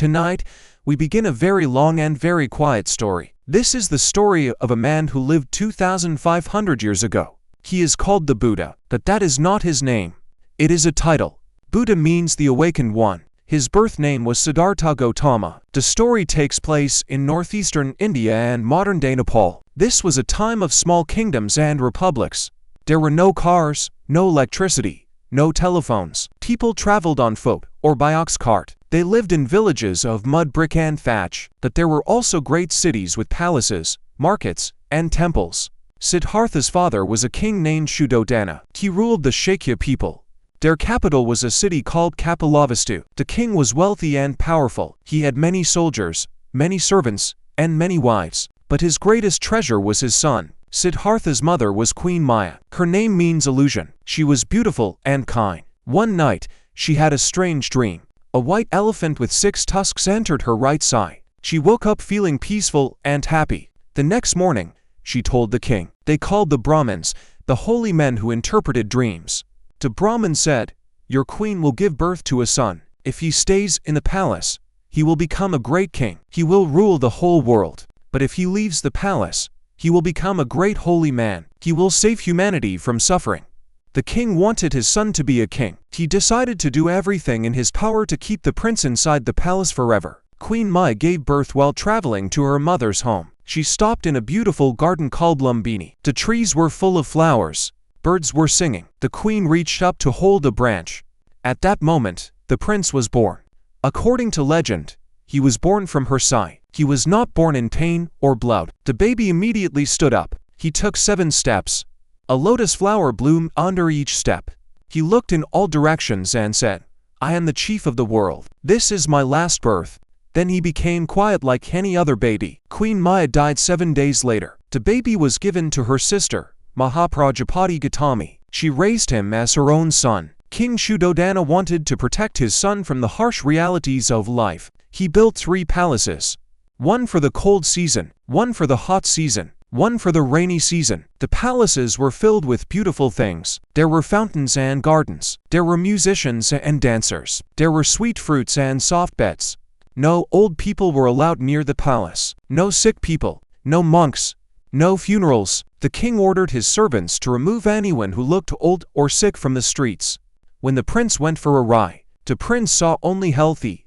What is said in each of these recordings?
Tonight, we begin a very long and very quiet story. This is the story of a man who lived 2,500 years ago. He is called the Buddha, but that is not his name. It is a title. Buddha means the awakened one. His birth name was Siddhartha Gautama. The story takes place in northeastern India and modern-day Nepal. This was a time of small kingdoms and republics. There were no cars, no electricity, no telephones. People traveled on foot or by ox cart. They lived in villages of mud, brick and thatch, but there were also great cities with palaces, markets, and temples. Siddhartha's father was a king named Suddhodana. He ruled the Shakya people. Their capital was a city called Kapilavastu. The king was wealthy and powerful. He had many soldiers, many servants, and many wives. But his greatest treasure was his son. Siddhartha's mother was Queen Maya. Her name means illusion. She was beautiful and kind. One night, she had a strange dream. A white elephant with 6 tusks entered her right side. She woke up feeling peaceful and happy. The next morning, she told the king. They called the Brahmins, the holy men who interpreted dreams. The Brahmin said, "Your queen will give birth to a son. If he stays in the palace, he will become a great king. He will rule the whole world. But if he leaves the palace, he will become a great holy man. He will save humanity from suffering." The king wanted his son to be a king. He decided to do everything in his power to keep the prince inside the palace forever. Queen Maya gave birth while traveling to her mother's home. She stopped in a beautiful garden called Lumbini. The trees were full of flowers. Birds were singing. The queen reached up to hold a branch. At that moment, the prince was born. According to legend, he was born from her side. He was not born in pain or blood. The baby immediately stood up. He took 7 steps. A lotus flower bloomed under each step. He looked in all directions and said, "I am the chief of the world. This is my last birth." Then he became quiet like any other baby. Queen Maya died 7 days later. The baby was given to her sister, Mahaprajapati Gautama. She raised him as her own son. King Suddhodana wanted to protect his son from the harsh realities of life. He built 3 palaces. One for the cold season, one for the hot season, one for the rainy season. The palaces were filled with beautiful things. There were fountains and gardens. There were musicians and dancers. There were sweet fruits and soft beds. No old people were allowed near the palace. No sick people. No monks. No funerals. The king ordered his servants to remove anyone who looked old or sick from the streets. When the prince went for a ride, the prince saw only healthy,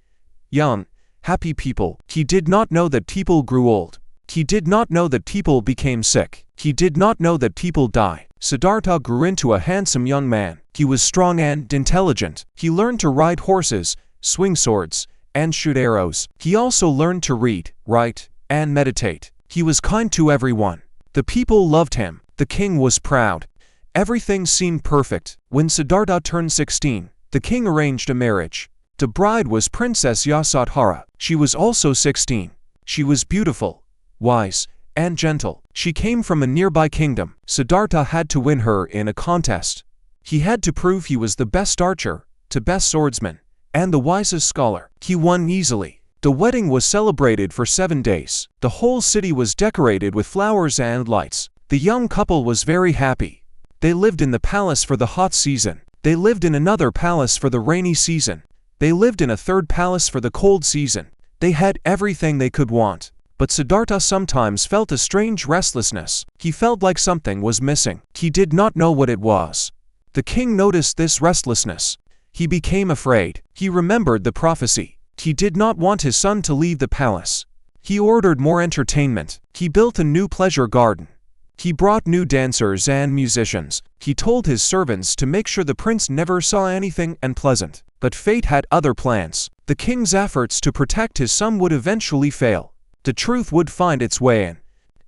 young, happy people. He did not know that people grew old. He did not know that people became sick. He did not know that people die. Siddhartha grew into a handsome young man. He was strong and intelligent. He learned to ride horses, swing swords, and shoot arrows. He also learned to read, write, and meditate. He was kind to everyone. The people loved him. The king was proud. Everything seemed perfect. When Siddhartha turned 16, the king arranged a marriage. The bride was Princess Yasodhara. She was also 16. She was beautiful, wise, and gentle. She came from a nearby kingdom. Siddhartha had to win her in a contest. He had to prove he was the best archer, the best swordsman, and the wisest scholar. He won easily. The wedding was celebrated for 7 days. The whole city was decorated with flowers and lights. The young couple was very happy. They lived in the palace for the hot season. They lived in another palace for the rainy season. They lived in a third palace for the cold season. They had everything they could want. But Siddhartha sometimes felt a strange restlessness. He felt like something was missing. He did not know what it was. The king noticed this restlessness. He became afraid. He remembered the prophecy. He did not want his son to leave the palace. He ordered more entertainment. He built a new pleasure garden. He brought new dancers and musicians. He told his servants to make sure the prince never saw anything unpleasant. But fate had other plans. The king's efforts to protect his son would eventually fail. The truth would find its way in,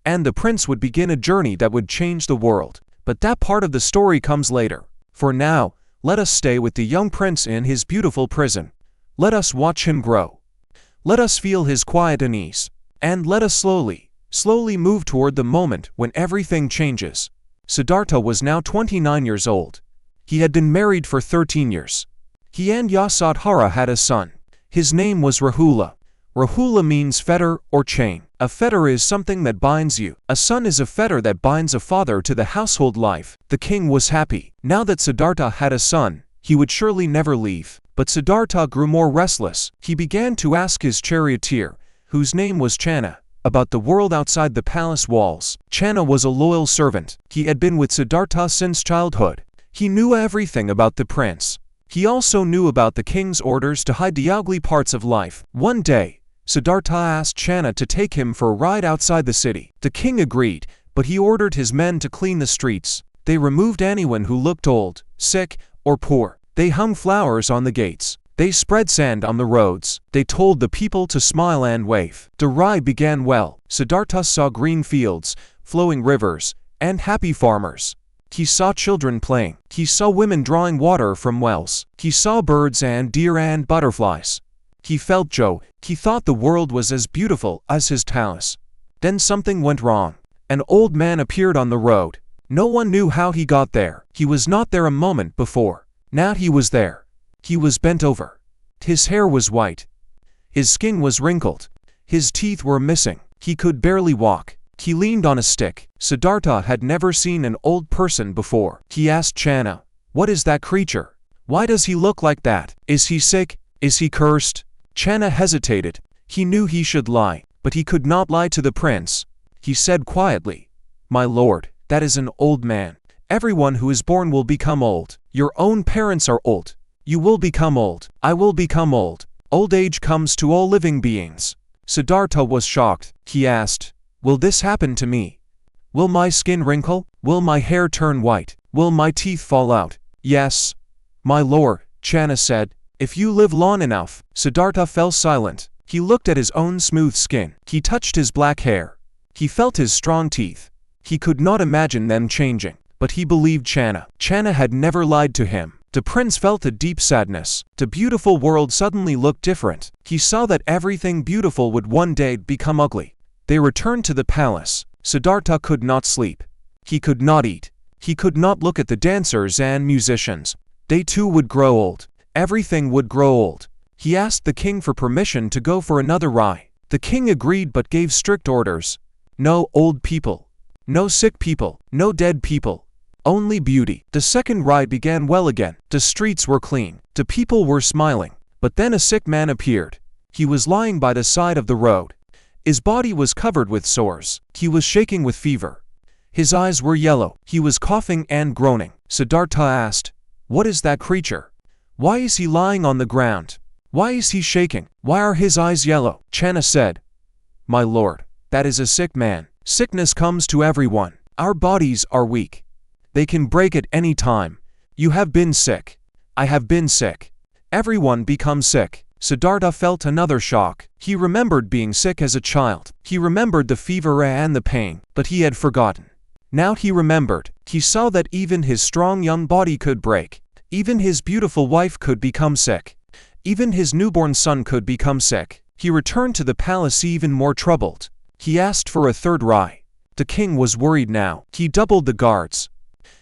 and the prince would begin a journey that would change the world. But that part of the story comes later. For now, let us stay with the young prince in his beautiful prison. Let us watch him grow. Let us feel his quiet unease. And let us slowly move toward the moment when everything changes. Siddhartha was now 29 years old. He had been married for 13 years. He and Yasodhara had a son. His name was Rahula. Rahula means fetter or chain. A fetter is something that binds you. A son is a fetter that binds a father to the household life. The king was happy. Now that Siddhartha had a son, he would surely never leave. But Siddhartha grew more restless. He began to ask his charioteer, whose name was Channa, about the world outside the palace walls. Channa was a loyal servant. He had been with Siddhartha since childhood. He knew everything about the prince. He also knew about the king's orders to hide the ugly parts of life. One day, Siddhartha asked Channa to take him for a ride outside the city. The king agreed, but he ordered his men to clean the streets. They removed anyone who looked old, sick, or poor. They hung flowers on the gates. They spread sand on the roads. They told the people to smile and wave. The ride began well. Siddhartha saw green fields, flowing rivers, and happy farmers. He saw children playing. He saw women drawing water from wells. He saw birds and deer and butterflies. He felt joy. He thought the world was as beautiful as his palace. Then something went wrong. An old man appeared on the road. No one knew how he got there. He was not there a moment before. Now he was there. He was bent over. His hair was white. His skin was wrinkled. His teeth were missing. He could barely walk. He leaned on a stick. Siddhartha had never seen an old person before. He asked Channa, "What is that creature? Why does he look like that? Is he sick? Is he cursed?" Channa hesitated. He knew he should lie, but he could not lie to the prince. He said quietly, "My lord, that is an old man. Everyone who is born will become old. Your own parents are old. You will become old. I will become old. Old age comes to all living beings." Siddhartha was shocked. He asked, "Will this happen to me? Will my skin wrinkle? Will my hair turn white? Will my teeth fall out?" "Yes, my lord," Channa said. "If you live long enough." Siddhartha fell silent. He looked at his own smooth skin. He touched his black hair. He felt his strong teeth. He could not imagine them changing. But he believed Channa. Channa had never lied to him. The prince felt a deep sadness. The beautiful world suddenly looked different. He saw that everything beautiful would one day become ugly. They returned to the palace. Siddhartha could not sleep. He could not eat. He could not look at the dancers and musicians. They too would grow old. Everything would grow old. He asked the king for permission to go for another ride. The king agreed but gave strict orders. No old people. No sick people. No dead people. Only beauty. The second ride began well again. The streets were clean. The people were smiling. But then a sick man appeared. He was lying by the side of the road. His body was covered with sores. He was shaking with fever. His eyes were yellow. He was coughing and groaning. Siddhartha asked, "What is that creature? Why is he lying on the ground? Why is he shaking? Why are his eyes yellow?" Channa said, "My lord, that is a sick man. Sickness comes to everyone. Our bodies are weak. They can break at any time. You have been sick. I have been sick. Everyone becomes sick." Siddhartha felt another shock. He remembered being sick as a child. He remembered the fever and the pain, but he had forgotten. Now he remembered. He saw that even his strong young body could break. Even his beautiful wife could become sick. Even his newborn son could become sick. He returned to the palace even more troubled. He asked for a third ride. The king was worried now. He doubled the guards.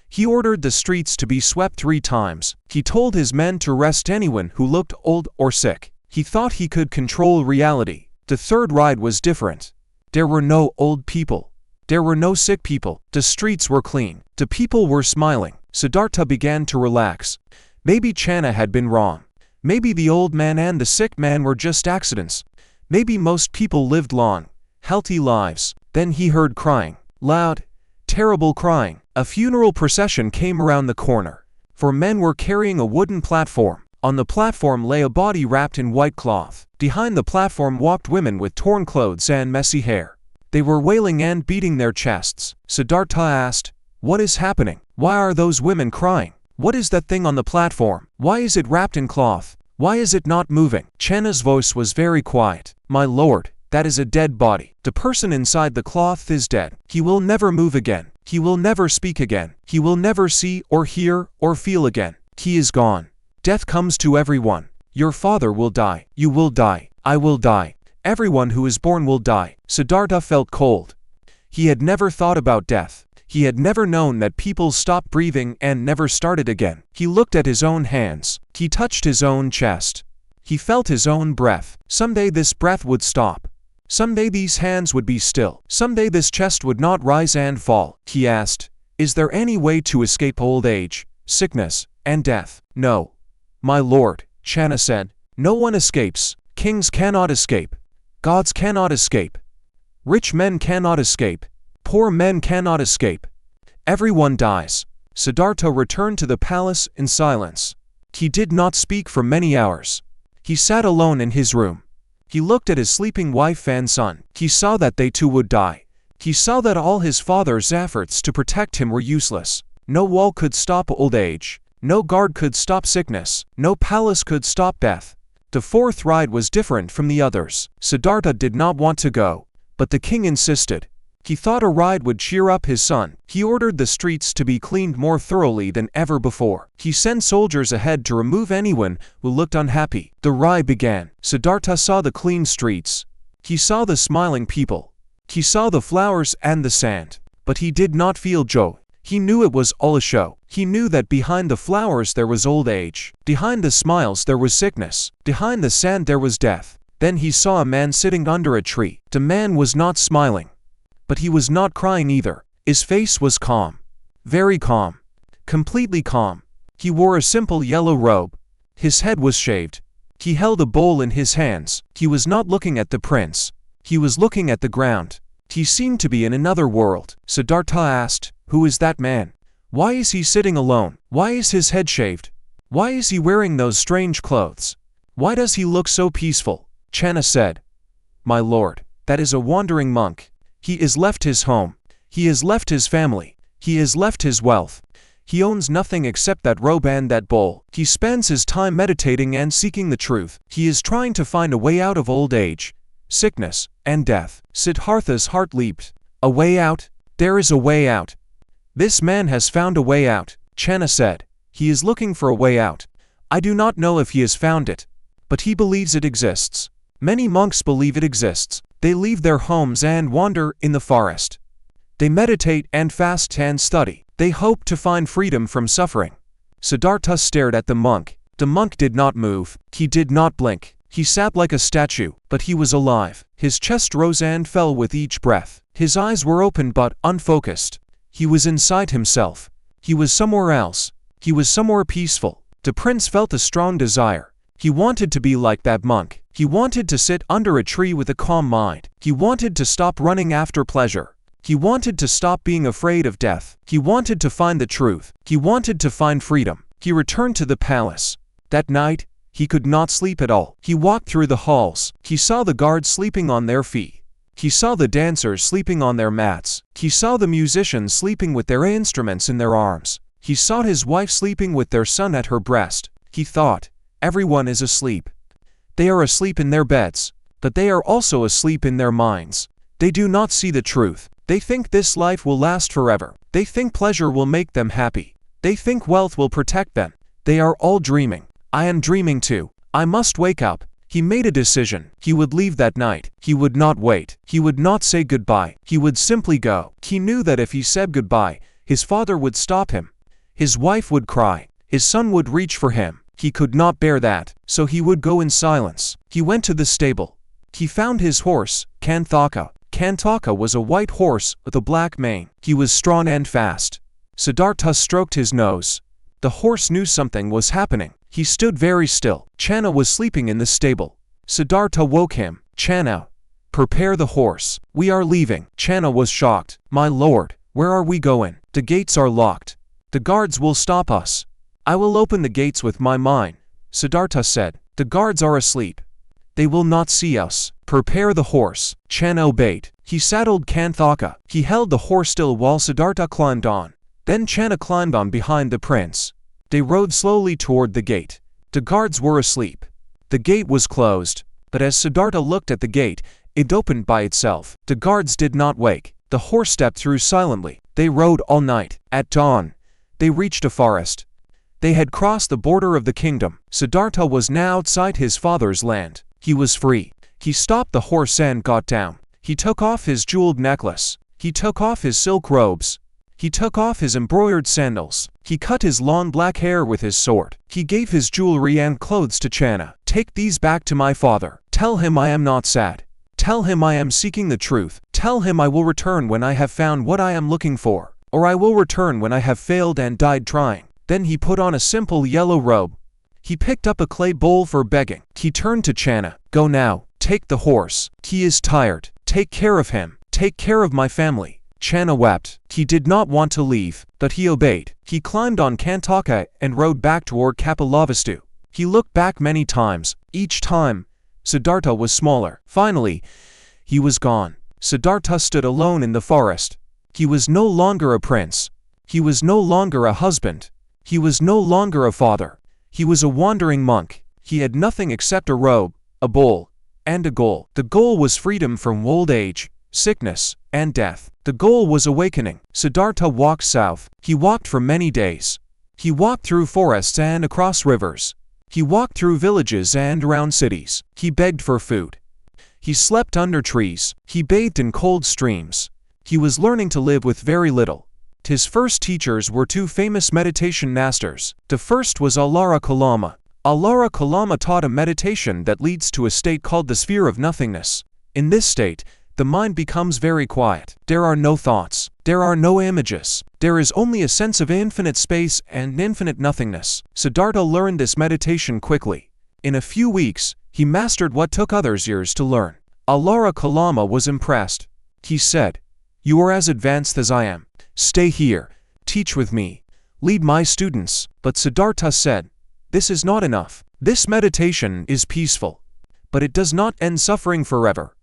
He ordered the streets to be swept 3 times. He told his men to arrest anyone who looked old or sick. He thought he could control reality. The third ride was different. There were no old people. There were no sick people. The streets were clean. The people were smiling. Siddhartha began to relax. Maybe Channa had been wrong. Maybe the old man and the sick man were just accidents. Maybe most people lived long, healthy lives. Then he heard crying. Loud, terrible crying. A funeral procession came around the corner. 4 men were carrying a wooden platform. On the platform lay a body wrapped in white cloth. Behind the platform walked women with torn clothes and messy hair. They were wailing and beating their chests. Siddhartha asked, "What is happening? Why are those women crying? What is that thing on the platform? Why is it wrapped in cloth? Why is it not moving?" Channa's voice was very quiet. "My lord, that is a dead body. The person inside the cloth is dead. He will never move again. He will never speak again. He will never see or hear or feel again. He is gone. Death comes to everyone. Your father will die. You will die. I will die. Everyone who is born will die." Siddhartha felt cold. He had never thought about death. He had never known that people stopped breathing and never started again. He looked at his own hands. He touched his own chest. He felt his own breath. Someday this breath would stop. Someday these hands would be still. Someday this chest would not rise and fall. He asked, "Is there any way to escape old age, sickness, and death?" "No, my lord, Channa said. No one escapes. Kings cannot escape. Gods cannot escape. Rich men cannot escape. Poor men cannot escape. Everyone dies. Siddhartha returned to the palace in silence. He did not speak for many hours. He sat alone in his room. He looked at his sleeping wife and son. He saw that they too would die. He saw that all his father's efforts to protect him were useless. No wall could stop old age. No guard could stop sickness. No palace could stop death. The fourth ride was different from the others. Siddhartha did not want to go, but the king insisted. He thought a ride would cheer up his son. He ordered the streets to be cleaned more thoroughly than ever before. He sent soldiers ahead to remove anyone who looked unhappy. The ride began. Siddhartha saw the clean streets. He saw the smiling people. He saw the flowers and the sand. But he did not feel joy. He knew it was all a show. He knew that behind the flowers there was old age. Behind the smiles there was sickness. Behind the sand there was death. Then he saw a man sitting under a tree. The man was not smiling. But he was not crying either. His face was calm. Very calm. Completely calm. He wore a simple yellow robe. His head was shaved. He held a bowl in his hands. He was not looking at the prince. He was looking at the ground. He seemed to be in another world. Siddhartha asked, "Who is that man? Why is he sitting alone? Why is his head shaved? Why is he wearing those strange clothes? Why does he look so peaceful?" Channa said, "My lord, that is a wandering monk. He has left his home. He has left his family. He has left his wealth. He owns nothing except that robe and that bowl. He spends his time meditating and seeking the truth. He is trying to find a way out of old age, sickness, and death." Siddhartha's heart leaped. A way out? There is a way out. This man has found a way out, Channa said. He is looking for a way out. I do not know if he has found it, but he believes it exists. Many monks believe it exists. They leave their homes and wander in the forest. They meditate and fast and study. They hope to find freedom from suffering. Siddhartha stared at the monk. The monk did not move. He did not blink. He sat like a statue, but he was alive. His chest rose and fell with each breath. His eyes were open but unfocused. He was inside himself. He was somewhere else. He was somewhere peaceful. The prince felt a strong desire. He wanted to be like that monk. He wanted to sit under a tree with a calm mind. He wanted to stop running after pleasure. He wanted to stop being afraid of death. He wanted to find the truth. He wanted to find freedom. He returned to the palace. That night, he could not sleep at all. He walked through the halls. He saw the guards sleeping on their feet. He saw the dancers sleeping on their mats. He saw the musicians sleeping with their instruments in their arms. He saw his wife sleeping with their son at her breast. He thought, everyone is asleep. They are asleep in their beds, but they are also asleep in their minds. They do not see the truth. They think this life will last forever. They think pleasure will make them happy. They think wealth will protect them. They are all dreaming. I am dreaming too. I must wake up. He made a decision. He would leave that night. He would not wait. He would not say goodbye. He would simply go. He knew that if he said goodbye, his father would stop him. His wife would cry. His son would reach for him. He could not bear that, so he would go in silence. He went to the stable. He found his horse, Kanthaka. Kanthaka was a white horse with a black mane. He was strong and fast. Siddhartha stroked his nose. The horse knew something was happening. He stood very still. Channa was sleeping in the stable. Siddhartha woke him. "Channa, prepare the horse. We are leaving." Channa was shocked. "My lord, where are we going? The gates are locked. The guards will stop us." "I will open the gates with my mind," Siddhartha said. "The guards are asleep. They will not see us. Prepare the horse." Channa obeyed. He saddled Kanthaka. He held the horse still while Siddhartha climbed on. Then Channa climbed on behind the prince. They rode slowly toward the gate. The guards were asleep. The gate was closed, but as Siddhartha looked at the gate, it opened by itself. The guards did not wake. The horse stepped through silently. They rode all night. At dawn, they reached a forest. They had crossed the border of the kingdom. Siddhartha was now outside his father's land. He was free. He stopped the horse and got down. He took off his jeweled necklace. He took off his silk robes. He took off his embroidered sandals. He cut his long black hair with his sword. He gave his jewelry and clothes to Channa. "Take these back to my father. Tell him I am not sad. Tell him I am seeking the truth. Tell him I will return when I have found what I am looking for, or I will return when I have failed and died trying." Then he put on a simple yellow robe. He picked up a clay bowl for begging. He turned to Channa. Go now, take the horse. He is tired. Take care of him. Take care of my family. Channa wept. He did not want to leave, but he obeyed. He climbed on Kantaka and rode back toward Kapilavastu. He looked back many times. Each time, Siddhartha was smaller. Finally, he was gone. Siddhartha stood alone in the forest. He was no longer a prince. He was no longer a husband. He was no longer a father. He was a wandering monk. He had nothing except a robe, a bowl, and a goal. The goal was freedom from old age, sickness, and death. The goal was awakening. Siddhartha walked south. He walked for many days. He walked through forests and across rivers. He walked through villages and around cities. He begged for food. He slept under trees. He bathed in cold streams. He was learning to live with very little. His first teachers were two famous meditation masters. The first was Alara Kalama. Alara Kalama taught a meditation that leads to a state called the sphere of nothingness. In this state, the mind becomes very quiet. There are no thoughts. There are no images. There is only a sense of infinite space and infinite nothingness. Siddhartha learned this meditation quickly. In a few weeks, he mastered what took others years to learn. Alara Kalama was impressed. He said, "You are as advanced as I am. Stay here. Teach with me. Lead my students." But Siddhartha said, "This is not enough. This meditation is peaceful, but it does not end suffering forever.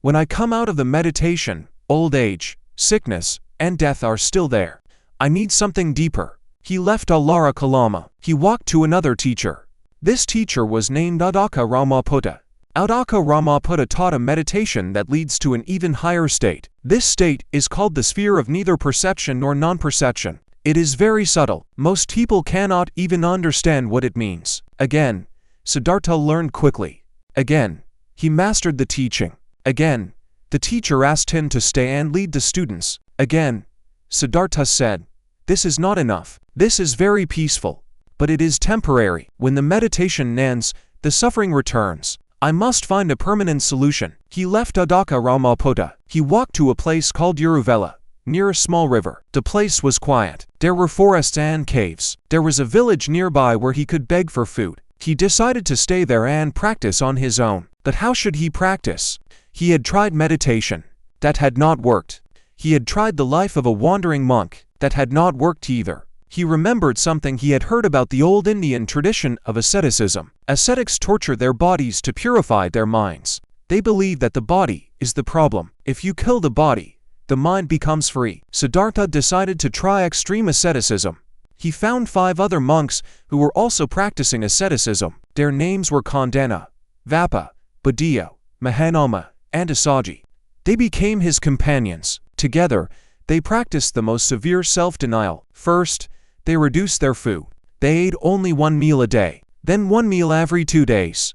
When I come out of the meditation, old age, sickness, and death are still there. I need something deeper." He left Alara Kalama. He walked to another teacher. This teacher was named Uddaka Ramaputta. Uddaka Ramaputta taught a meditation that leads to an even higher state. This state is called the sphere of neither perception nor non-perception. It is very subtle. Most people cannot even understand what it means. Again, Siddhartha learned quickly. Again, he mastered the teaching. Again, the teacher asked him to stay and lead the students. Again, Siddhartha said, "This is not enough. This is very peaceful, but it is temporary. When the meditation ends, the suffering returns. I must find a permanent solution." He left Uddaka Ramaputta. He walked to a place called Uruvela, near a small river. The place was quiet. There were forests and caves. There was a village nearby where he could beg for food. He decided to stay there and practice on his own. But how should he practice? He had tried meditation. That had not worked. He had tried the life of a wandering monk. That had not worked either. He remembered something he had heard about the old Indian tradition of asceticism. Ascetics torture their bodies to purify their minds. They believe that the body is the problem. If you kill the body, the mind becomes free. Siddhartha decided to try extreme asceticism. He found 5 other monks who were also practicing asceticism. Their names were Kandana, Vapa, Buddhio, Mahanama, and Asaji. They became his companions. Together, they practiced the most severe self-denial. First, they reduced their food. They ate only 1 meal a day, then 1 meal every 2 days,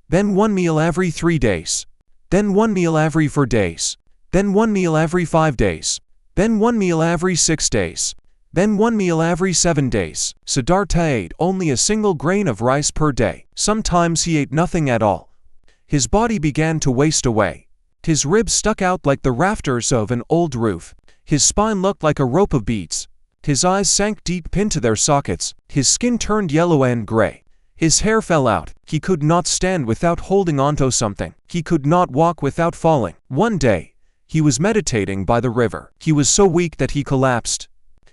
then 1 meal every 3 days, then 1 meal every 4 days, then 1 meal every 5 days, then 1 meal every 6 days, then 1 meal every 7 days. Siddhartha ate only a single grain of rice per day. Sometimes he ate nothing at all. His body began to waste away. His ribs stuck out like the rafters of an old roof. His spine looked like a rope of beads. His eyes sank deep into their sockets. His skin turned yellow and gray. His hair fell out. He could not stand without holding onto something. He could not walk without falling. One day, he was meditating by the river. He was so weak that he collapsed.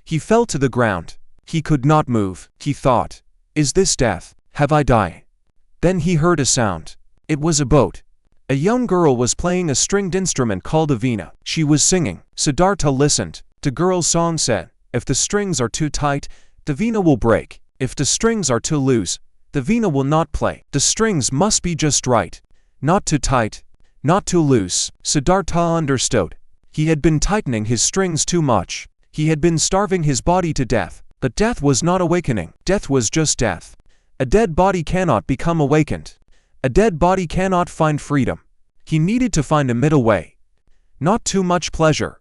He fell to the ground. He could not move. He thought, "Is this death? Have I died?" Then he heard a sound. It was a boat. A young girl was playing a stringed instrument called a veena. She was singing. Siddhartha listened. The girl's song said, "If the strings are too tight, the veena will break. If the strings are too loose, the veena will not play. The strings must be just right. Not too tight, not too loose." Siddhartha understood. He had been tightening his strings too much. He had been starving his body to death. But death was not awakening. Death was just death. A dead body cannot become awakened. A dead body cannot find freedom. He needed to find a middle way. Not too much pleasure.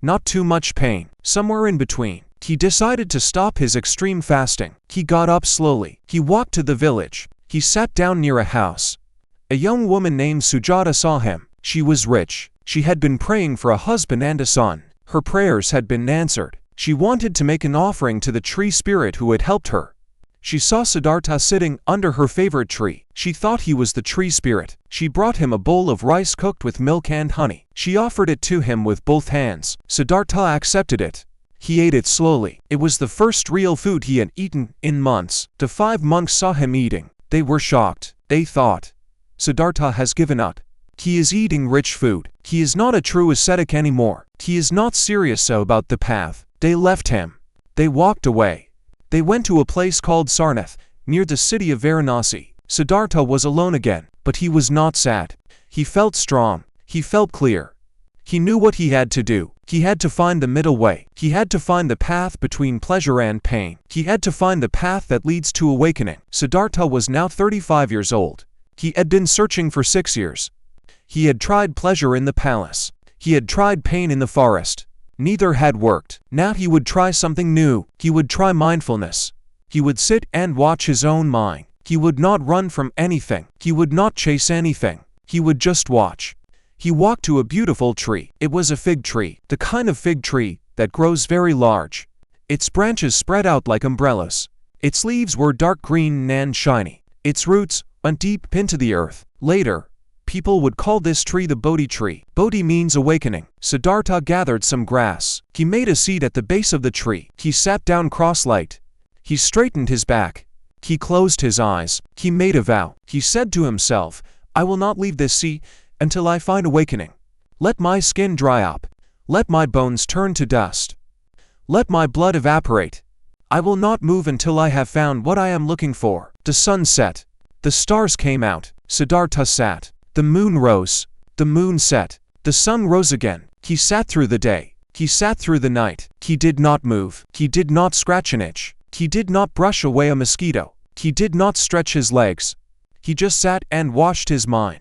Not too much pain. Somewhere in between. He decided to stop his extreme fasting. He got up slowly. He walked to the village. He sat down near a house. A young woman named Sujata saw him. She was rich. She had been praying for a husband and a son. Her prayers had been answered. She wanted to make an offering to the tree spirit who had helped her. She saw Siddhartha sitting under her favorite tree. She thought he was the tree spirit. She brought him a bowl of rice cooked with milk and honey. She offered it to him with both hands. Siddhartha accepted it. He ate it slowly. It was the first real food he had eaten in months. The 5 monks saw him eating. They were shocked. They thought, Siddhartha has given up. He is eating rich food. He is not a true ascetic anymore. He is not serious about the path. They left him. They walked away. They went to a place called Sarnath, near the city of Varanasi. Siddhartha was alone again, but he was not sad. He felt strong. He felt clear. He knew what he had to do. He had to find the middle way. He had to find the path between pleasure and pain. He had to find the path that leads to awakening. Siddhartha was now 35 years old. He had been searching for 6 years. He had tried pleasure in the palace. He had tried pain in the forest. Neither had worked. Now he would try something new. He would try mindfulness. He would sit and watch his own mind. He would not run from anything. He would not chase anything. He would just watch. He walked to a beautiful tree. It was a fig tree, the kind of fig tree that grows very large. Its branches spread out like umbrellas. Its leaves were dark green and shiny. Its roots went deep into the earth. Later, people would call this tree the Bodhi tree. Bodhi means awakening. Siddhartha gathered some grass. He made a seat at the base of the tree. He sat down cross-legged. He straightened his back. He closed his eyes. He made a vow. He said to himself, I will not leave this seat until I find awakening. Let my skin dry up. Let my bones turn to dust. Let my blood evaporate. I will not move until I have found what I am looking for. The sun set. The stars came out. Siddhartha sat. The moon rose. The moon set. The sun rose again. He sat through the day. He sat through the night. He did not move. He did not scratch an itch. He did not brush away a mosquito. He did not stretch his legs. He just sat and watched his mind.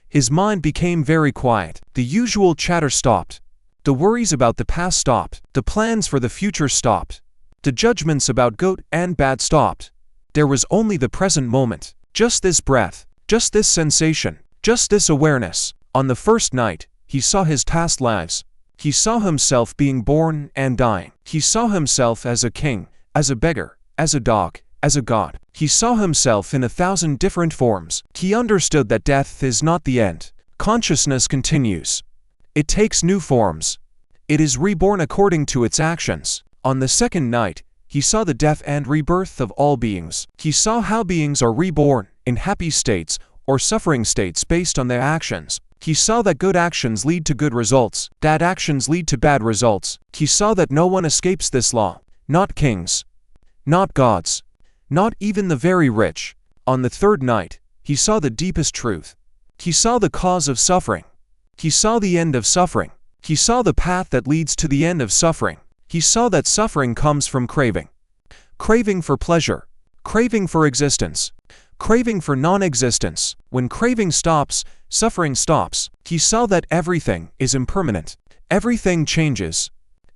His mind became very quiet. The usual chatter stopped. The worries about the past stopped. The plans for the future stopped. The judgments about good and bad stopped. There was only the present moment. Just this breath. Just this sensation. Just this awareness. On the first night, he saw his past lives. He saw himself being born and dying. He saw himself as a king, as a beggar, as a dog, as a god. He saw himself in 1,000 different forms. He understood that death is not the end. Consciousness continues. It takes new forms. It is reborn according to its actions. On the second night, he saw the death and rebirth of all beings. He saw how beings are reborn in happy states or suffering states based on their actions. He saw that good actions lead to good results. Bad actions lead to bad results. He saw that no one escapes this law. Not kings. Not gods. Not even the very rich. On the third night, he saw the deepest truth. He saw the cause of suffering. He saw the end of suffering. He saw the path that leads to the end of suffering. He saw that suffering comes from craving. Craving for pleasure. Craving for existence. Craving for non-existence. When craving stops, suffering stops. He saw that everything is impermanent. Everything changes.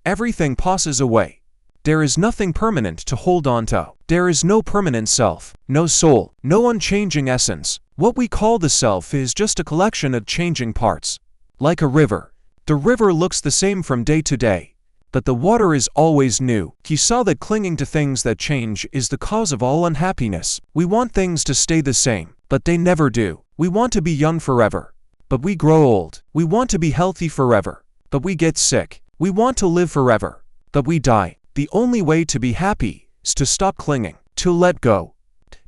Everything passes away. There is nothing permanent to hold on to. There is no permanent self, no soul, no unchanging essence. What we call the self is just a collection of changing parts. Like a river. The river looks the same from day to day, but the water is always new. He saw that clinging to things that change is the cause of all unhappiness. We want things to stay the same, but they never do. We want to be young forever, but we grow old. We want to be healthy forever, but we get sick. We want to live forever, but we die. The only way to be happy is to stop clinging, to let go,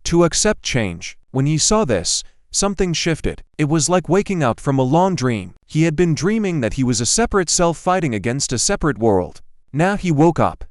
to accept change. When he saw this, something shifted. It was like waking up from a long dream. He had been dreaming that he was a separate self fighting against a separate world. Now he woke up.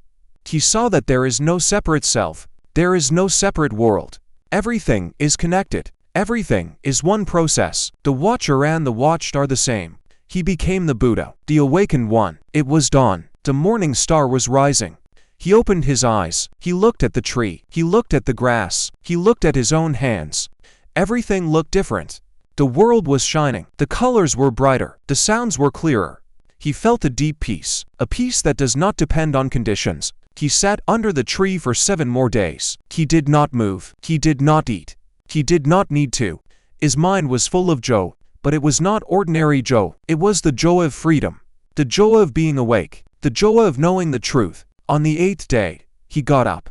He saw that there is no separate self. There is no separate world. Everything is connected. Everything is one process. The watcher and the watched are the same. He became the Buddha, the awakened one. It was dawn. The morning star was rising. He opened his eyes. He looked at the tree. He looked at the grass. He looked at his own hands. Everything looked different. The world was shining. The colors were brighter. The sounds were clearer. He felt a deep peace, a peace that does not depend on conditions. He sat under the tree for 7 more days. He did not move. He did not eat. He did not need to. His mind was full of joy, but it was not ordinary joy. It was the joy of freedom, the joy of being awake, the joy of knowing the truth. On the 8th day, he got up.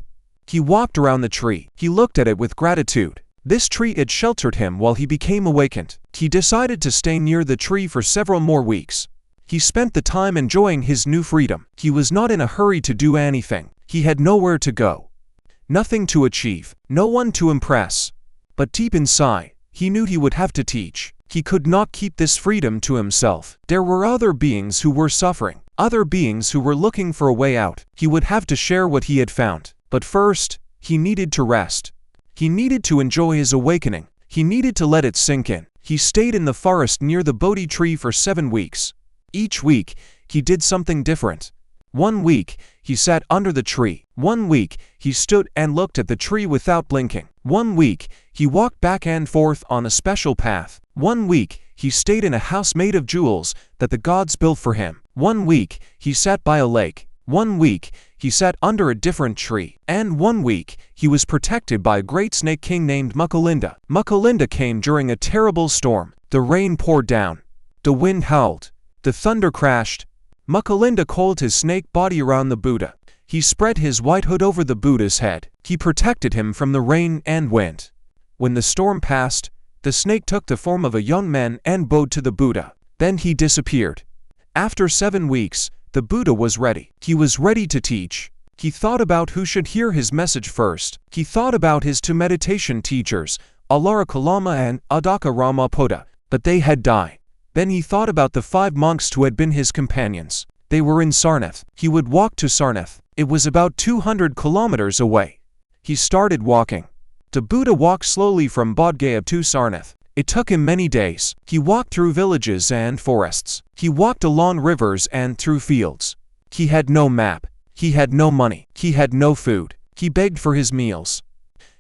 He walked around the tree. He looked at it with gratitude. This tree had sheltered him while he became awakened. He decided to stay near the tree for several more weeks. He spent the time enjoying his new freedom. He was not in a hurry to do anything. He had nowhere to go, nothing to achieve, no one to impress. But deep inside, he knew he would have to teach. He could not keep this freedom to himself. There were other beings who were suffering, other beings who were looking for a way out. He would have to share what he had found. But first, he needed to rest. He needed to enjoy his awakening. He needed to let it sink in. He stayed in the forest near the Bodhi tree for 7 weeks. Each week, he did something different. 1 week, he sat under the tree. 1 week, he stood and looked at the tree without blinking. 1 week, he walked back and forth on a special path. 1 week, he stayed in a house made of jewels that the gods built for him. 1 week, he sat by a lake. 1 week, he sat under a different tree. And 1 week, he was protected by a great snake king named Mukalinda. Mukalinda came during a terrible storm. The rain poured down. The wind howled. The thunder crashed. Mukalinda coiled his snake body around the Buddha. He spread his white hood over the Buddha's head. He protected him from the rain and wind. When the storm passed, the snake took the form of a young man and bowed to the Buddha. Then he disappeared. After 7 weeks, the Buddha was ready. He was ready to teach. He thought about who should hear his message first. He thought about his 2 meditation teachers, Alara Kalama and Adaka Ramapoda, but they had died. Then he thought about the 5 monks who had been his companions. They were in Sarnath. He would walk to Sarnath. It was about 200 kilometers away. He started walking. The Buddha walked slowly from Bodh Gaya to Sarnath. It took him many days. He walked through villages and forests. He walked along rivers and through fields. He had no map. He had no money. He had no food. He begged for his meals.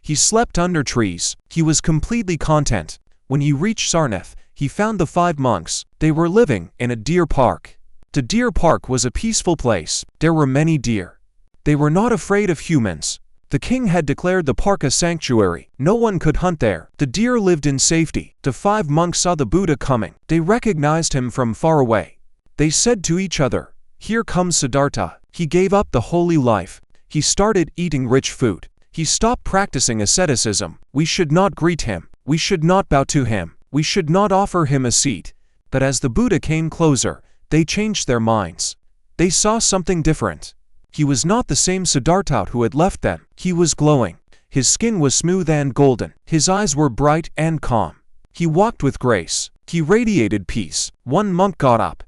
He slept under trees. He was completely content. When he reached Sarnath, he found the 5 monks. They were living in a deer park. The deer park was a peaceful place. There were many deer. They were not afraid of humans. The king had declared the park a sanctuary. No one could hunt there. The deer lived in safety. The 5 monks saw the Buddha coming. They recognized him from far away. They said to each other, "Here comes Siddhartha." He gave up the holy life. He started eating rich food. He stopped practicing asceticism. We should not greet him. We should not bow to him. We should not offer him a seat. But as the Buddha came closer, they changed their minds. They saw something different. He was not the same Siddhartha who had left them. He was glowing. His skin was smooth and golden. His eyes were bright and calm. He walked with grace. He radiated peace. 1 monk got up.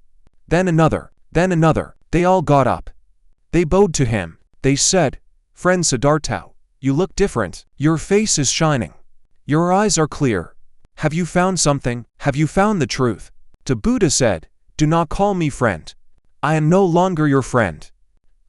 Then another. Then another. They all got up. They bowed to him. They said, "Friend Siddhartha, you look different. Your face is shining. Your eyes are clear. Have you found something? Have you found the truth?" The Buddha said, "Do not call me friend. I am no longer your friend.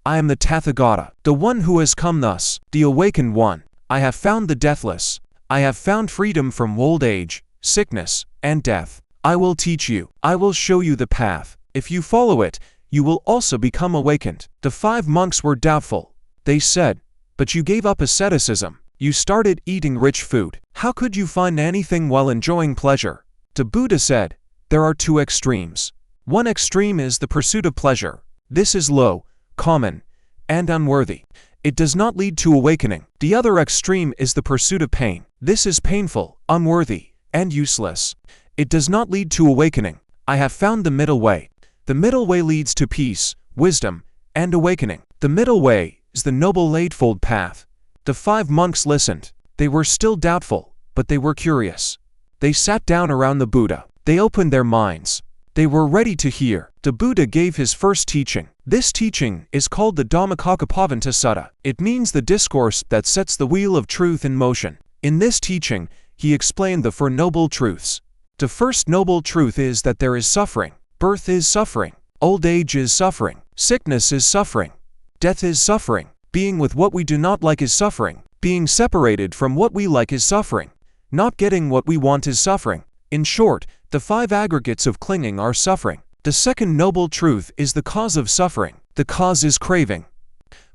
I am the Tathagata, the one who has come thus, the awakened one. I have found the deathless. I have found freedom from old age, sickness, and death. I will teach you. I will show you the path. If you follow it, you will also become awakened." The 5 monks were doubtful. They said, "But you gave up asceticism. You started eating rich food. How could you find anything while enjoying pleasure?" The Buddha said, "There are 2 extremes. One extreme is the pursuit of pleasure. This is low, common, and unworthy. It does not lead to awakening. The other extreme is the pursuit of pain. This is painful, unworthy, and useless. It does not lead to awakening. I have found the middle way. The middle way leads to peace, wisdom, and awakening. The middle way is the Noble Eightfold Path." The 5 monks listened. They were still doubtful, but they were curious. They sat down around the Buddha. They opened their minds. They were ready to hear. The Buddha gave his first teaching. This teaching is called the Dhammacakkappavanta Sutta. It means the discourse that sets the wheel of truth in motion. In this teaching, he explained the 4 noble truths. The first noble truth is that there is suffering. Birth is suffering. Old age is suffering. Sickness is suffering. Death is suffering. Being with what we do not like is suffering. Being separated from what we like is suffering. Not getting what we want is suffering. In short, the 5 aggregates of clinging are suffering. The second noble truth is the cause of suffering. The cause is craving.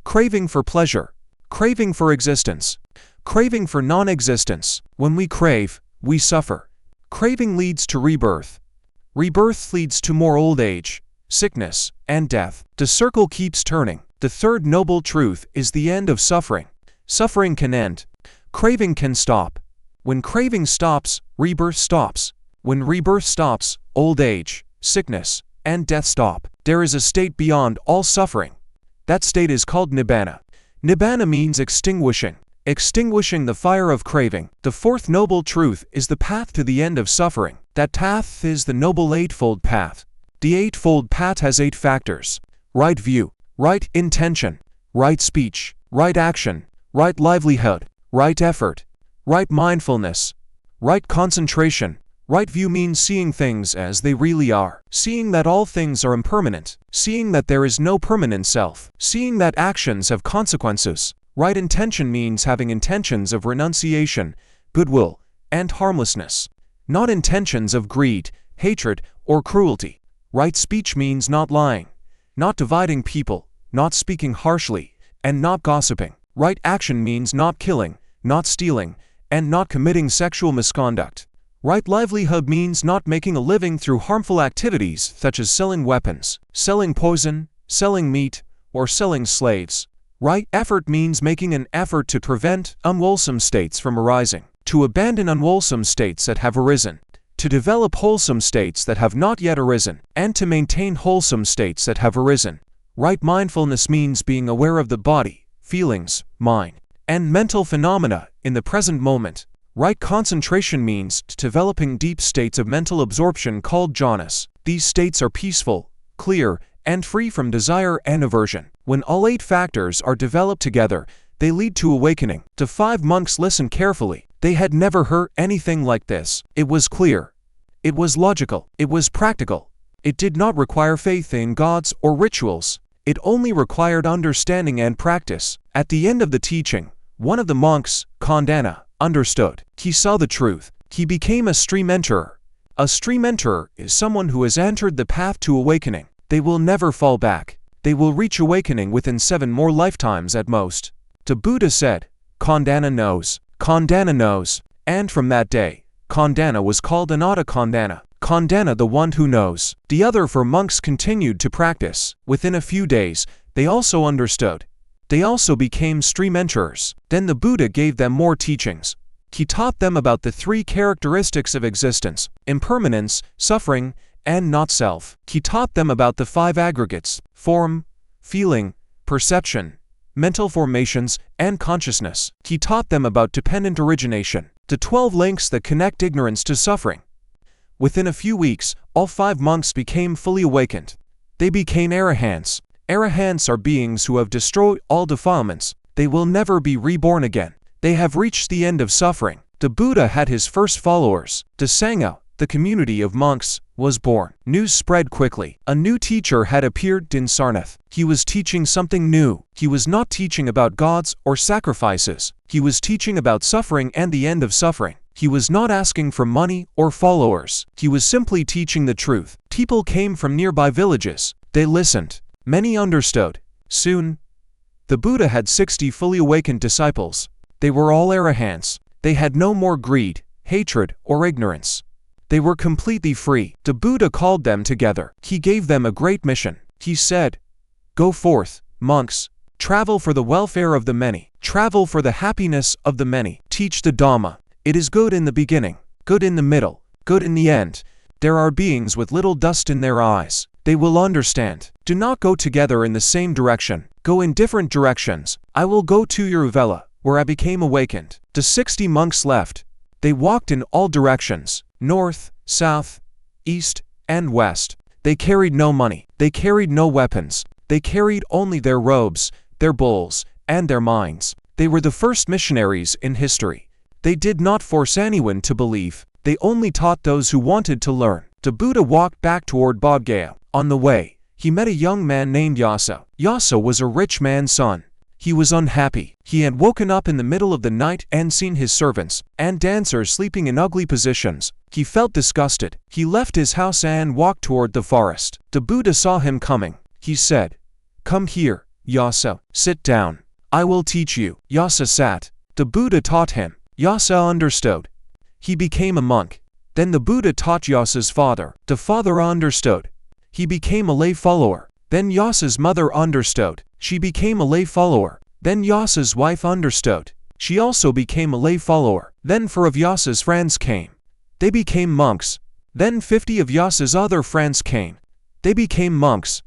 Craving for pleasure. Craving for existence. Craving for non-existence. When we crave, we suffer. Craving leads to rebirth. Rebirth leads to more old age, sickness, and death. The circle keeps turning. The third noble truth is the end of suffering. suffering can end. Craving can stop. When craving stops, rebirth stops. When rebirth stops, old age, sickness, and death stop. There is a state beyond all suffering. That state is called Nibbana. Nibbana means extinguishing. Extinguishing the fire of craving. The fourth noble truth is the path to the end of suffering. That path is the noble eightfold path. The eightfold path has 8 factors: right view, right intention, right speech, right action, right livelihood, right effort, right mindfulness, right concentration. Right view means seeing things as they really are, seeing that all things are impermanent, seeing that there is no permanent self, seeing that actions have consequences. Right intention means having intentions of renunciation, goodwill, and harmlessness, not intentions of greed, hatred, or cruelty. Right speech means not lying, not dividing people, not speaking harshly, and not gossiping. Right action means not killing, not stealing, and not committing sexual misconduct. Right livelihood means not making a living through harmful activities such as selling weapons, selling poison, selling meat, or selling slaves. Right effort means making an effort to prevent unwholesome states from arising, to abandon unwholesome states that have arisen, to develop wholesome states that have not yet arisen, and to maintain wholesome states that have arisen. Right mindfulness means being aware of the body, feelings, mind, and mental phenomena in the present moment. Right concentration means developing deep states of mental absorption called jhanas. These states are peaceful, clear, and free from desire and aversion. When all 8 factors are developed together, they lead to awakening. The 5 monks listened carefully. They had never heard anything like this. It was clear. It was logical. It was practical. It did not require faith in gods or rituals. It only required understanding and practice. At the end of the teaching, one of the monks, Khandana, understood. He saw the truth. He became a stream enterer. A stream enterer is someone who has entered the path to awakening. They will never fall back. They will reach awakening within 7 more lifetimes at most. The Buddha said, Khandana knows. Khandana knows. And from that day, Khandana was called Anatta Khandana. Khandana, the one who knows. The other 4 monks continued to practice. Within a few days, they also understood. They also became stream enterers. Then the Buddha gave them more teachings. He taught them about the 3 characteristics of existence: impermanence, suffering, and not self. He taught them about the 5 aggregates: form, feeling, perception, mental formations, and consciousness. He taught them about dependent origination, the 12 links that connect ignorance to suffering. Within a few weeks, all 5 monks became fully awakened. They became arahants. Arahants are beings who have destroyed all defilements. They will never be reborn again. They have reached the end of suffering. The Buddha had his first followers. The Sangha, the community of monks, was born. News spread quickly. A new teacher had appeared in Sarnath. He was teaching something new. He was not teaching about gods or sacrifices. He was teaching about suffering and the end of suffering. He was not asking for money or followers. He was simply teaching the truth. People came from nearby villages. They listened. Many understood. Soon, the Buddha had 60 fully awakened disciples. They were all arahants. They had no more greed, hatred, or ignorance. They were completely free. The Buddha called them together. He gave them a great mission. He said, "Go forth, monks. Travel for the welfare of the many. Travel for the happiness of the many. Teach the Dhamma. It is good in the beginning, good in the middle, good in the end. There are beings with little dust in their eyes. They will understand. Do not go together in the same direction. Go in different directions. I will go to Uruvela, where I became awakened." The 60 monks left. They walked in all directions, north, south, east, and west. They carried no money. They carried no weapons. They carried only their robes, their bowls, and their minds. They were the first missionaries in history. They did not force anyone to believe. They only taught those who wanted to learn. The Buddha walked back toward Bodh Gaya. On the way, he met a young man named Yasa. Yasa was a rich man's son. He was unhappy. He had woken up in the middle of the night and seen his servants and dancers sleeping in ugly positions. He felt disgusted. He left his house and walked toward the forest. The Buddha saw him coming. He said, "Come here, Yasa. Sit down. I will teach you." Yasa sat. The Buddha taught him. Yasa understood. He became a monk. Then the Buddha taught Yasa's father. The father understood. He became a lay follower. Then Yasa's mother understood. She became a lay follower. Then Vyasa's wife understood. She also became a lay follower. Then 4 of Vyasa's friends came. They became monks. Then 50 of Vyasa's other friends came. They became monks.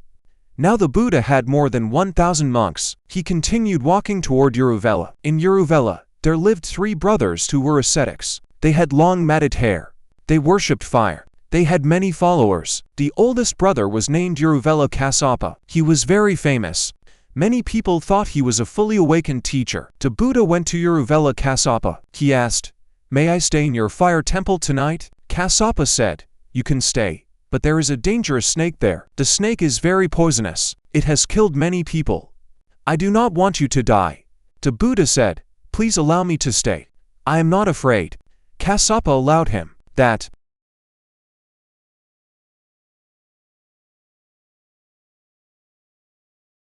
Now the Buddha had more than 1,000 monks. He continued walking toward Uruvela. In Uruvela, there lived 3 brothers who were ascetics. They had long matted hair. They worshipped fire. They had many followers. The oldest brother was named Uruvela Kassapa. He was very famous. Many people thought he was a fully awakened teacher. The Buddha went to Uruvela Kassapa. He asked, "May I stay in your fire temple tonight?" Kassapa said, "You can stay. But there is a dangerous snake there. The snake is very poisonous. It has killed many people. I do not want you to die." The Buddha said, "Please allow me to stay. I am not afraid." Kassapa allowed him. That